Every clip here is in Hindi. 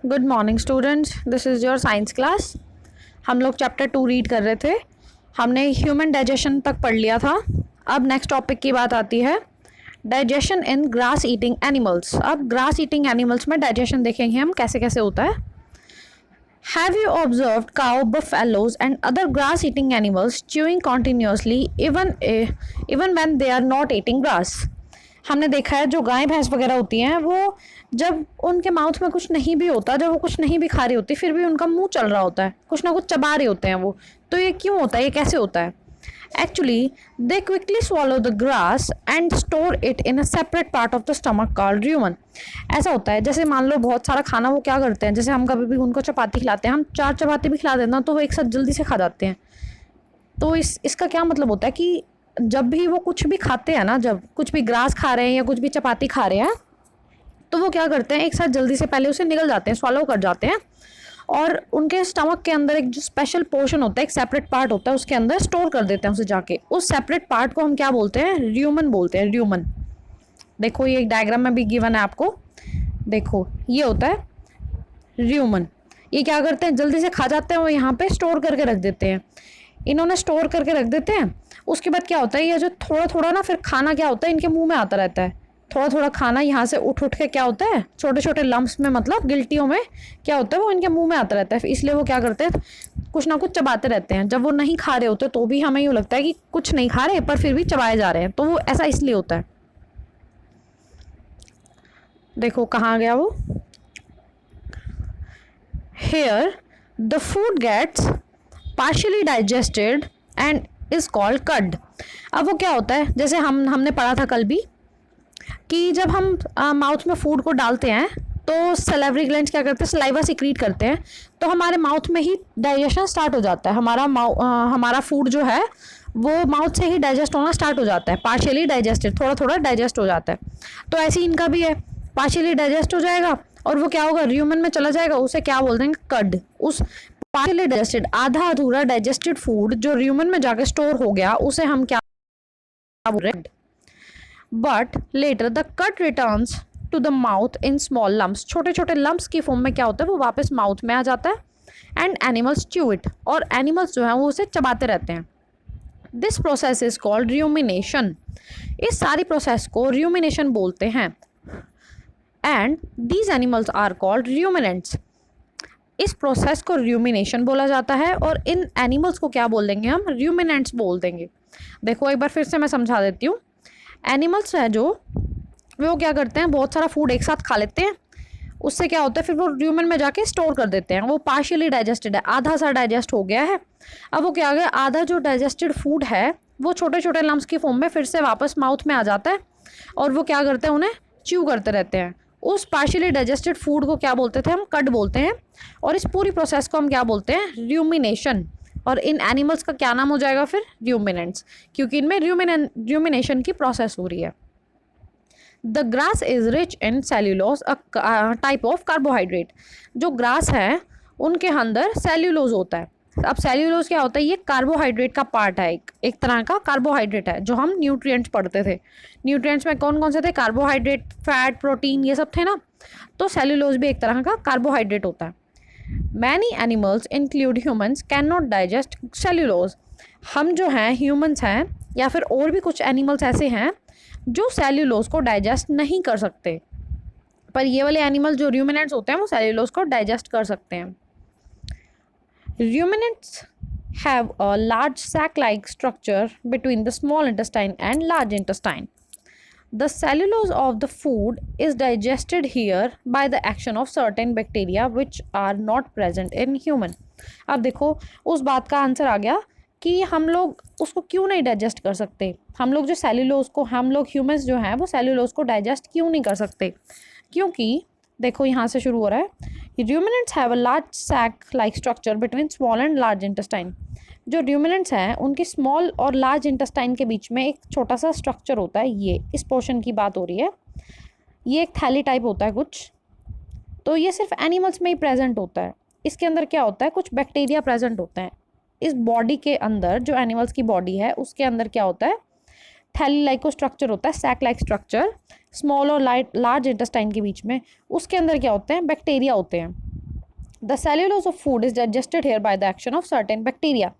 Good morning students, this is your science class. हम लोग चैप्टर 2 रीड कर रहे थे। हमने ह्यूमन डाइजेशन तक पढ़ लिया था। अब नेक्स्ट टॉपिक की बात आती है digestion in grass eating animals. अब ग्रास ईटिंग एनिमल्स में डाइजेशन देखेंगे हम कैसे कैसे होता है। Have you observed cow, buffaloes and other grass eating animals chewing continuously even when they are not eating grass. हमने देखा है जो गाय भैंस वगैरह होती हैं वो जब उनके माउथ में कुछ नहीं भी होता, जब वो कुछ नहीं भी खा रही होती, फिर भी उनका मुंह चल रहा होता है, कुछ ना कुछ चबा रहे होते हैं वो। तो ये क्यों होता है, ये कैसे होता है? Actually they quickly swallow the grass and store it in a separate part of the stomach called rumen। ऐसा होता है जैसे मान लो बहुत सारा खाना वो क्या करते हैं, जैसे हम कभी भी उनको चपाती खिलाते हैं, हम 4 चपाती भी खिला देना तो वो एक साथ जल्दी से खा जाते हैं। तो इसका क्या मतलब होता है कि जब भी वो कुछ भी खाते हैं ना, जब कुछ भी ग्रास खा रहे हैं या कुछ भी चपाती खा रहे हैं, तो वो क्या करते हैं एक साथ जल्दी से पहले उसे निगल जाते हैं, स्वॉलो कर जाते हैं, और उनके स्टमक के अंदर एक जो स्पेशल पोर्शन होता है, एक सेपरेट पार्ट होता है, उसके अंदर स्टोर कर देते हैं उसे जाके। उस सेपरेट पार्ट को हम क्या बोलते हैं? र्यूमन बोलते हैं, र्यूमन। देखो ये एक डायग्राम में भी गिवन है आपको, देखो ये होता है र्यूमन। ये क्या करते हैं, जल्दी से खा जाते हैं, वो यहाँ पे स्टोर करके रख देते हैं। इन्होंने स्टोर करके रख देते हैं। उसके बाद क्या होता है, ये जो थोड़ा थोड़ा ना फिर खाना क्या होता है इनके मुंह में आता रहता है। थोड़ा थोड़ा खाना यहाँ से उठ उठ के क्या होता है, छोटे छोटे लम्प्स में, मतलब गिल्टियों में क्या होता है, वो इनके मुंह में आता रहता है। इसलिए वो क्या करते हैं, कुछ ना कुछ चबाते रहते हैं। जब वो नहीं खा रहे होते तो भी हमें यूँ लगता है कि कुछ नहीं खा रहे, पर फिर भी चबाए जा रहे हैं, तो वो ऐसा इसलिए होता है। देखो कहाँ गया वो। Here the food gets partially digested and is called cud. अब वो क्या होता है, जैसे हमने पढ़ा था कल भी कि जब हम माउथ में फूड को डालते हैं तो सलेवरी ग्लैंड्स क्या करते हैं, सलाइवा सिक्रीट करते हैं, तो हमारे माउथ में ही डाइजेशन स्टार्ट हो जाता है। हमारा फूड जो है वो माउथ से ही डाइजेस्ट होना स्टार्ट हो जाता है, पार्शियली डाइजेस्टेड, थोड़ा थोड़ा डाइजेस्ट हो जाता है। तो ऐसे ही इनका भी है, पार्शियली डाइजेस्ट हो जाएगा और वो क्या होगा, र्यूमन में चला जाएगा, उसे क्या बोलते हैं, कड। उस पार्शियली डाइजेस्टेड, आधा अधूरा डाइजेस्टेड फूड जो र्यूमन में जाकर स्टोर हो गया, उसे हम क्या बोल रहे हैं? But later the cud returns to the mouth in small lumps. छोटे छोटे लम्प्स की फॉर्म में क्या होता है, वो वापस माउथ में आ जाता है। एंड एनिमल्स च्यू इट, और एनिमल्स जो हैं वो उसे चबाते रहते हैं। This process is called rumination. इस सारी प्रोसेस को र्यूमिनेशन बोलते हैं। And these animals are called ruminants. इस प्रोसेस को र्यूमिनेशन बोला जाता है, और इन एनिमल्स को क्या बोल देंगे हम, र्यूमिनेंट्स बोल देंगे। देखो एक बार फिर से मैं समझा देती हूँ। एनिमल्स हैं जो, वो क्या करते हैं, बहुत सारा फूड एक साथ खा लेते हैं, उससे क्या होता है फिर वो र्यूमन में जाके स्टोर कर देते हैं। वो पार्शियली डाइजेस्टेड है, आधा सा डाइजेस्ट हो गया है। अब वो क्या आ गया, आधा जो डाइजेस्टेड फूड है वो छोटे छोटे लम्प्स की फॉर्म में फिर से वापस माउथ में आ जाता है, और वो क्या करते हैं, उन्हें च्यू करते रहते हैं। उस पार्शियली डाइजेस्टेड फूड को क्या बोलते थे हम, कड बोलते हैं, और इस पूरी प्रोसेस को हम क्या बोलते हैं, र्यूमिनेशन। और इन एनिमल्स का क्या नाम हो जाएगा फिर, र्यूमिनेंट्स, क्योंकि इनमें र्यूमिनेशन की प्रोसेस हो रही है। The grass is rich in cellulose, a type of carbohydrate. जो ग्रास है उनके अंदर सेल्यूलोज होता है। अब सेल्यूलोज क्या होता है, ये कार्बोहाइड्रेट का पार्ट है, एक तरह का कार्बोहाइड्रेट है। जो हम न्यूट्रिएंट्स पढ़ते थे, न्यूट्रिएंट्स में कौन कौन से थे, कार्बोहाइड्रेट, फैट, प्रोटीन, ये सब थे ना। तो सेल्यूलोज भी एक तरह का कार्बोहाइड्रेट होता है। Many animals include humans can not digest cellulose. हम जो हैं ह्यूमन्स हैं, या फिर और भी कुछ एनिमल्स ऐसे हैं जो सेल्यूलोज को डाइजेस्ट नहीं कर सकते, पर ये वाले एनिमल जो र्यूमिनेंट्स होते हैं वो सेल्यूलोज को डाइजेस्ट कर सकते हैं। Ruminants have a large sac like structure between the small intestine and large intestine. The cellulose of the food is digested here by the action of certain bacteria which are not present in human। अब देखो उस बात का आंसर आ गया कि हम लोग उसको क्यों नहीं डाइजेस्ट कर सकते। हम लोग जो सेल्यूलोज को, हम लोग ह्यूमंस जो हैं वो सेल्यूलोज को डाइजेस्ट क्यों नहीं कर सकते, क्योंकि देखो यहाँ से शुरू हो रहा है। Ruminants have a large sac like structure between small and large intestine. जो र्यूमिनेंट्स हैं उनकी स्मॉल और लार्ज इंटेस्टाइन के बीच में एक छोटा सा स्ट्रक्चर होता है, ये इस पोर्शन की बात हो रही है। ये एक थैली टाइप होता है कुछ, तो ये सिर्फ एनिमल्स में ही प्रेजेंट होता है। इसके अंदर क्या होता है, कुछ बैक्टीरिया प्रेजेंट होते हैं। इस बॉडी के अंदर, जो एनिमल्स की बॉडी है उसके अंदर क्या होता है, थैली लाइक स्ट्रक्चर होता है, सैक लाइक स्ट्रक्चर, स्मॉल और लार्ज इंटेस्टाइन के बीच में। उसके अंदर क्या होते हैं, बैक्टीरिया होते हैं। The cellulose of food is digested here by the action of certain bacteria.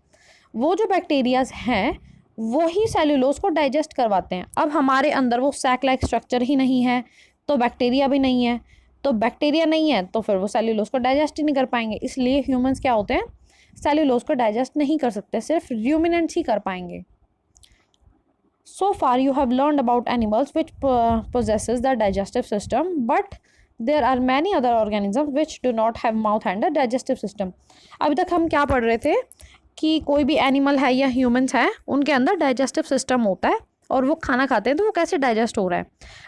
वो जो बैक्टीरियाज हैं वही सेल्यूलोज को डाइजेस्ट करवाते हैं। अब हमारे अंदर वो सैक लाइक स्ट्रक्चर ही नहीं है तो बैक्टीरिया भी नहीं है, तो बैक्टीरिया नहीं है तो फिर वो सेल्यूलोज को डाइजेस्ट ही नहीं कर पाएंगे। इसलिए ह्यूमंस क्या होते हैं, सेल्यूलोज को डाइजेस्ट नहीं कर सकते, सिर्फ र्यूमिनेंट्स ही कर पाएंगे। So far you have learned about animals which possesses the digestive system, but there are many other organisms which do not have mouth and a digestive system. अभी तक हम क्या पढ़ रहे थे कि कोई भी एनिमल है या ह्यूमंस है उनके अंदर डाइजेस्टिव सिस्टम होता है और वो खाना खाते हैं तो वो कैसे डाइजेस्ट हो रहा है।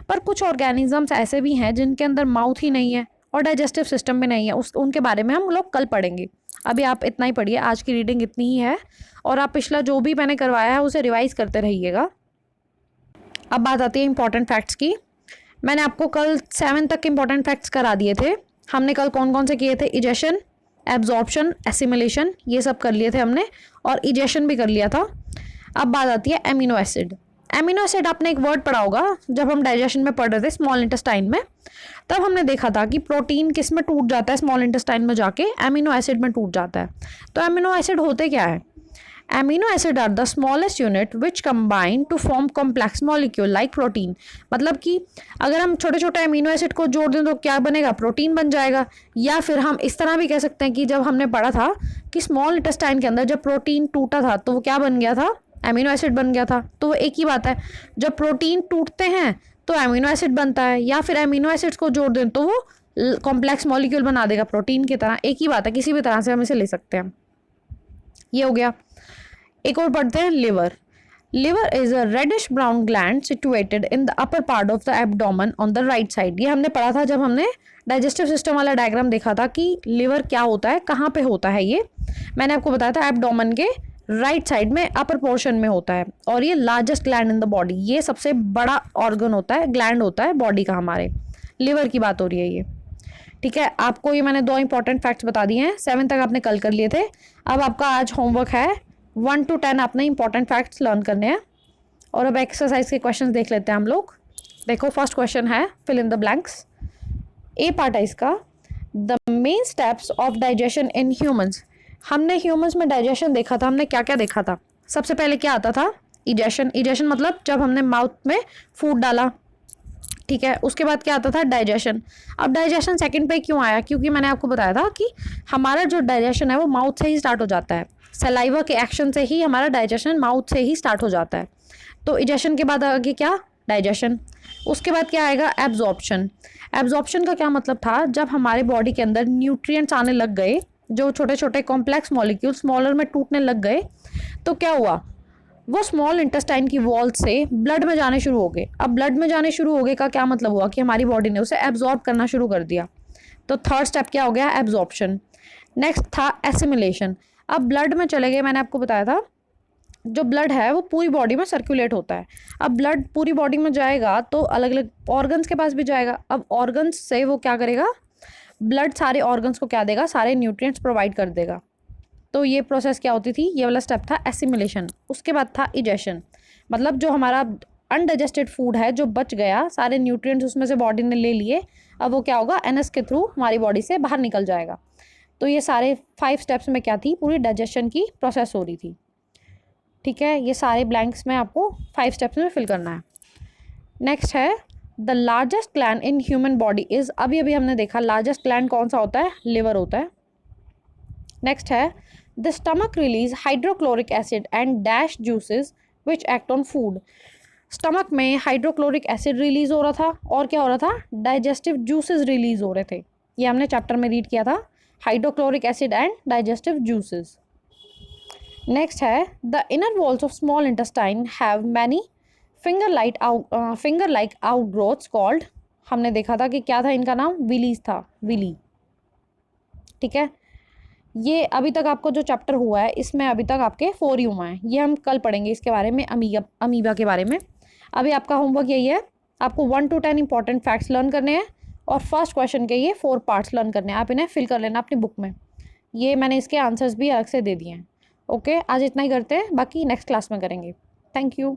पर कुछ ऑर्गेनिजम्स ऐसे भी हैं जिनके अंदर माउथ ही नहीं है और डाइजेस्टिव सिस्टम भी नहीं है, उनके बारे में हम लोग कल पढ़ेंगे। अभी आप इतना ही पढ़िए, आज की रीडिंग इतनी ही है और आप पिछला जो भी मैंने करवाया है उसे रिवाइज करते रहिएगा। अब बात आती है इंपॉर्टेंट फैक्ट्स की। मैंने आपको कल 7 तक के इंपॉर्टेंट फैक्ट्स करा दिए थे। हमने कल कौन कौन से किए थे, इजेशन, एब्जॉर्प्शन, एसिमिलेशन, ये सब कर लिए थे हमने और इजेशन भी कर लिया था। अब बात आती है एमिनो एसिड। एमिनो एसिड आपने एक वर्ड पढ़ा होगा जब हम डाइजेशन में पढ़ रहे थे स्मॉल इंटेस्टाइन में, तब हमने देखा था कि प्रोटीन किस में टूट जाता है, स्मॉल इंटेस्टाइन में जाके एमिनो एसिड में टूट जाता है। तो एमिनो एसिड होते क्या है, amino acid are the smallest unit which combine to form complex molecule like protein. मतलब कि अगर हम छोटे छोटे एमिनो एसिड को जोड़ दें तो क्या बनेगा, प्रोटीन बन जाएगा। या फिर हम इस तरह भी कह सकते हैं कि जब हमने पढ़ा था कि स्मॉल इंटेस्टाइन के अंदर जब प्रोटीन टूटा था तो वो क्या बन गया था, एमिनो एसिड बन गया था। तो वो एक ही बात है, जब प्रोटीन टूटते हैं तो एमिनो एसिड बनता है, या फिर एमिनो एसिड्स को जोड़ दें तो वो कॉम्प्लेक्स मॉलिक्यूल बना देगा प्रोटीन की तरह। एक ही बात है, किसी भी तरह से हम इसे ले सकते हैं। ये हो गया। एक और पढ़ते हैं liver. Liver is a reddish brown gland situated in the upper part of the abdomen on the right side. ये हमने पढ़ा था जब हमने डाइजेस्टिव सिस्टम वाला डायग्राम देखा था कि लिवर क्या होता है, कहाँ पे होता है। ये मैंने आपको बताया था एब्डोमेन के राइट साइड में अपर पोर्शन में होता है और ये largest gland in the body, ये सबसे बड़ा ऑर्गन होता है, ग्लैंड होता है बॉडी का। हमारे लिवर की बात हो रही है ये, ठीक है। आपको ये मैंने 2 इंपॉर्टेंट फैक्ट्स बता दिए हैं, 7 तक आपने कल कर लिए थे। अब आपका आज होमवर्क है 1 to 10 आपने इंपॉर्टेंट फैक्ट्स लर्न करने हैं। और अब एक्सरसाइज के क्वेश्चन देख लेते हैं हम लोग। देखो फर्स्ट क्वेश्चन है fill in the blanks. A part है इसका, the main steps of digestion in humans. हमने ह्यूमंस में डाइजेशन देखा था, हमने क्या क्या देखा था। सबसे पहले क्या आता था, इजेशन। इजेशन मतलब जब हमने माउथ में फूड डाला, ठीक है। उसके बाद क्या आता था, डाइजेशन। अब डाइजेशन सेकंड पे क्यों आया, क्योंकि मैंने आपको बताया था कि हमारा जो डाइजेशन है वो माउथ से ही स्टार्ट हो जाता है। सलाइवा के एक्शन से ही हमारा डाइजेशन माउथ से ही स्टार्ट हो जाता है। तो इजेशन के बाद आगे क्या, डाइजेशन। उसके बाद क्या आएगा, एब्जॉर्प्शन। एब्जॉर्प्शन का क्या मतलब था, जब हमारे बॉडी के अंदर न्यूट्रिएंट्स आने लग गए, जो छोटे छोटे कॉम्प्लेक्स मॉलिक्यूल स्मॉलर में टूटने लग गए, तो क्या हुआ, वो स्मॉल इंटेस्टाइन की वॉल से ब्लड में जाने शुरू हो गए। अब ब्लड में जाने शुरू हो गए का क्या मतलब हुआ कि हमारी बॉडी ने उसे एब्जॉर्ब करना शुरू कर दिया। तो थर्ड स्टेप क्या हो गया, एब्जॉर्प्शन। नेक्स्ट था एसिमिलेशन। अब ब्लड में चले गए, मैंने आपको बताया था जो ब्लड है वो पूरी बॉडी में सर्कुलेट होता है। अब ब्लड पूरी बॉडी में जाएगा तो अलग अलग ऑर्गन्स के पास भी जाएगा। अब ऑर्गन्स से वो क्या करेगा, ब्लड सारे ऑर्गन्स को क्या देगा, सारे न्यूट्रिएंट्स प्रोवाइड कर देगा। तो ये प्रोसेस क्या होती थी, ये वाला स्टेप था एसिमिलेशन। उसके बाद था इजेशन, मतलब जो हमारा अनडाइजेस्टेड फूड है जो बच गया, सारे न्यूट्रिएंट्स उसमें से बॉडी ने ले लिए, अब वो क्या होगा, एनएस के थ्रू हमारी बॉडी से बाहर निकल जाएगा। तो ये सारे 5 स्टेप्स में क्या थी, पूरी डाइजेशन की प्रोसेस हो रही थी, ठीक है। ये सारे ब्लैंक्स में आपको 5 स्टेप्स में फिल करना है। नेक्स्ट है the largest gland in human body is, अभी अभी हमने देखा लार्जेस्ट ग्लैंड कौन सा होता है, लिवर होता है। नेक्स्ट है the stomach release hydrochloric acid and dash juices which act on food. Stomach में हाइड्रोक्लोरिक एसिड रिलीज हो रहा था और क्या हो रहा था, डाइजेस्टिव जूसेस रिलीज हो रहे थे। ये हमने चैप्टर में रीड किया था, hydrochloric acid and digestive juices. Next है the inner walls of small intestine have many finger like outgrowths called, हमने देखा था कि क्या था इनका नाम, विलीज था, विली, ठीक है। ये अभी तक आपको जो चैप्टर हुआ है इसमें अभी तक आपके 4 ही हुए हैं, ये हम कल पढ़ेंगे इसके बारे में, अमीबा के बारे में। अभी आपका होमवर्क यही है, आपको 1 to 10 इंपॉर्टेंट फैक्ट्स लर्न करने हैं और फर्स्ट क्वेश्चन के ये 4 पार्ट्स लर्न करने हैं। आप इन्हें फिल कर लेना अपनी बुक में, ये मैंने इसके आंसर्स भी अलग से दे दिए हैं। ओके, आज इतना ही करते हैं, बाकी नेक्स्ट क्लास में करेंगे। Thank you.